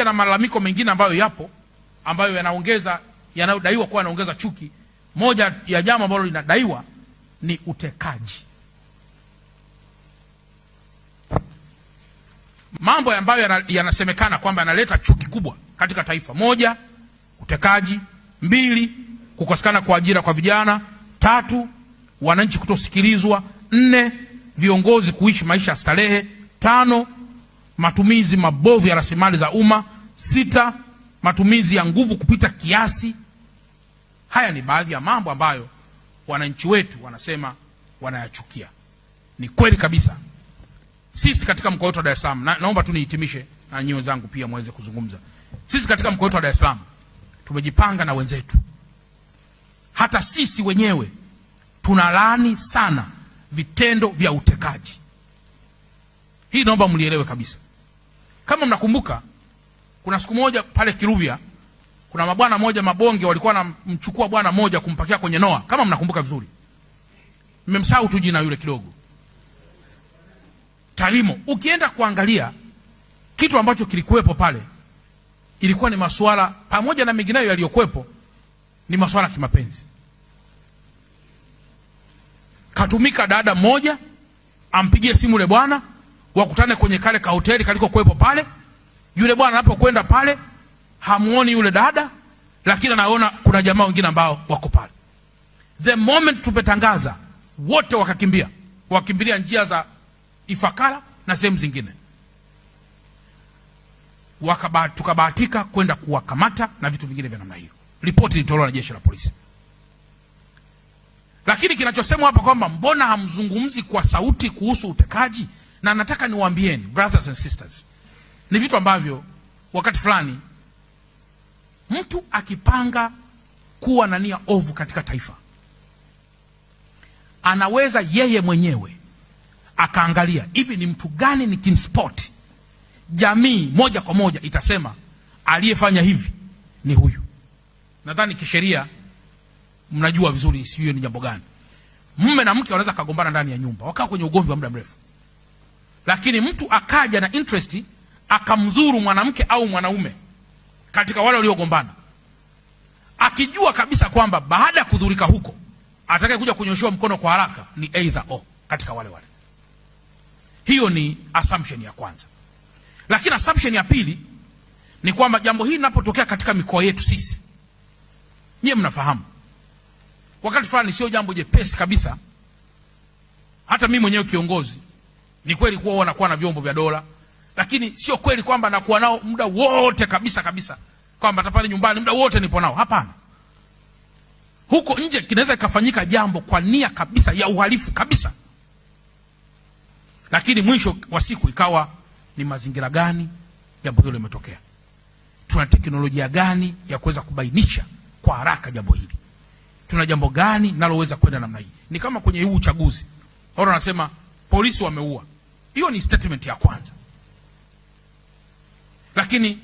pamoja na malalamiko mengine ambayo yapo, ambayo yanayodaiwa kuwa yanaongeza chuki, moja ya jambo ambalo linadaiwa ni utekaji. Mambo ambayo yanasemekana kwamba yanaleta chuki kubwa katika taifa: moja, utekaji; mbili, kukosekana kwa ajira kwa vijana; tatu, wananchi kutosikilizwa; nne, viongozi kuishi maisha ya starehe; tano, matumizi mabovu ya rasilimali za umma; sita, matumizi ya nguvu kupita kiasi. Haya ni baadhi ya mambo ambayo wananchi wetu wanasema wanayachukia. Ni kweli kabisa. Sisi katika mkoa wetu wa Dar es Salaam, naomba tu nihitimishe na nyinyi wenzangu pia muweze kuzungumza. Sisi katika mkoa wetu wa Dar es Salaam tumejipanga na wenzetu. Hata sisi wenyewe tunalaani sana vitendo vya utekaji. Hii naomba mlielewe kabisa. Kama mnakumbuka, kuna siku moja pale Kiruvya, kuna mabwana moja mabonge walikuwa wanamchukua bwana moja kumpakia kwenye noa. Kama mnakumbuka vizuri. Mmemsahau tu jina yule kidogo. Tarimo. Ukienda kuangalia kitu ambacho kilikuwepo pale, ilikuwa ni masuala pamoja na mengineyo yaliyokuwepo, ni masuala ya kimapenzi. Katumika dada mmoja ampigie simu yule bwana, wakutane kwenye kale ka hoteli kaliko kuwepo pale. Yule bwana anapokwenda pale hamuoni yule dada, lakini anaona kuna jamaa wengine ambao wako pale. The moment tumetangaza, wote wakakimbilia njia za Ifakara na sehemu zingine. Tukabahatika kwenda kuwakamata na vitu vingine vya namna hiyo. Ripoti ilitolewa na jeshi la polisi. Lakini kinachosemwa hapa kwamba mbona hamzungumzi kwa sauti kuhusu utekaji, na nataka niwaambieni brothers and sisters, ni vitu ambavyo wakati fulani mtu akipanga kuwa na nia ovu katika taifa, anaweza yeye mwenyewe akaangalia hivi ni mtu gani ni kinspot, jamii moja kwa moja itasema aliyefanya hivi ni huyu. Nadhani kisheria mnajua vizuri siyo ni jambo gani. Mume na mke wanaweza kagombana ndani ya nyumba, wakaa kwenye ugomvi wa muda mrefu, lakini mtu akaja na interest akamdhuru mwanamke au mwanaume katika wale waliogombana, akijua kabisa kwamba baada ya kudhurika huko atakaye kuja kunyoshewa mkono kwa haraka ni either o katika wale. Hiyo ni assumption ya kwanza. Lakini assumption ya pili ni kwamba jambo hili linapotokea katika mikoa yetu sisi, nyie mnafahamu, wakati fulani sio jambo jepesi kabisa. Hata mimi mwenyewe kiongozi, ni kweli kuwa wanakuwa na vyombo vya dola, lakini sio kweli kwamba nakuwa nao muda wote kabisa, kwamba tapale nyumbani muda wote nipo nao. Hapana. Huko nje kinaweza kufanyika jambo kwa nia kabisa ya uhalifu kabisa, lakini mwisho wa siku ikawa ni mazingira gani jambo hilo limetokea, tuna teknolojia gani ya kuweza kubainisha kwa haraka jambo hili, tuna jambo gani naloweza kwenda namna hii. Ni kama kwenye huu uchaguzi, wao wanasema polisi wameua. Hiyo ni statement ya kwanza, lakini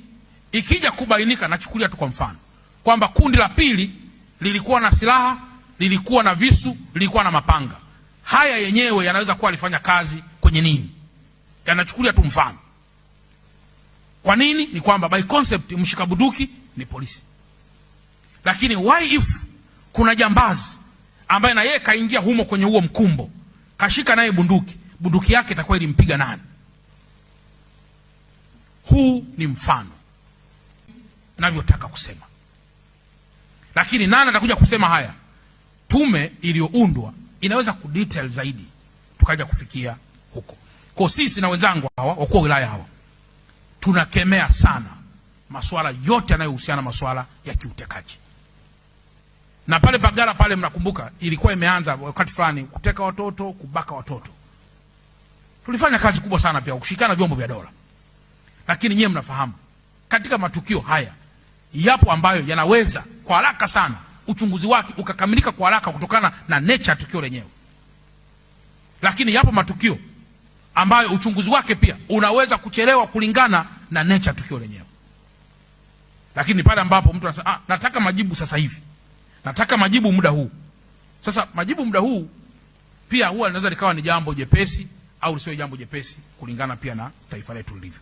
ikija kubainika, nachukulia tu kwa mfano kwamba kundi la pili lilikuwa na silaha, lilikuwa na visu, lilikuwa na mapanga, haya yenyewe yanaweza kuwa alifanya kazi kwenye nini, yanachukulia tu mfano. Kwa nini? Ni kwamba by concept mshika bunduki ni polisi, lakini why if kuna jambazi ambaye na yeye kaingia humo kwenye huo mkumbo, kashika naye bunduki yake itakuwa ilimpiga nani? Huu ni mfano navyotaka kusema, lakini nani atakuja kusema haya? Tume iliyoundwa inaweza kudetail zaidi tukaja kufikia huko. Kwa sisi na wenzangu hawa wakuu wa wilaya hawa tunakemea sana masuala yote yanayohusiana masuala ya kiutekaji. Na pale Pagara pale, mnakumbuka, ilikuwa imeanza wakati fulani kuteka watoto, kubaka watoto. Tulifanya kazi kubwa sana pia kushikana vyombo vya dola. Lakini nyie mnafahamu katika matukio haya yapo ambayo yanaweza kwa haraka sana uchunguzi wake ukakamilika kwa haraka kutokana na nature tukio lenyewe. Lakini yapo matukio ambayo uchunguzi wake pia unaweza kuchelewa kulingana na nature tukio lenyewe. Lakini pale ambapo mtu anasema nataka majibu sasa hivi, nataka majibu muda huu. Sasa majibu muda huu pia huwa linaweza likawa ni jambo jepesi au sio jambo jepesi kulingana pia na taifa letu lilivyo.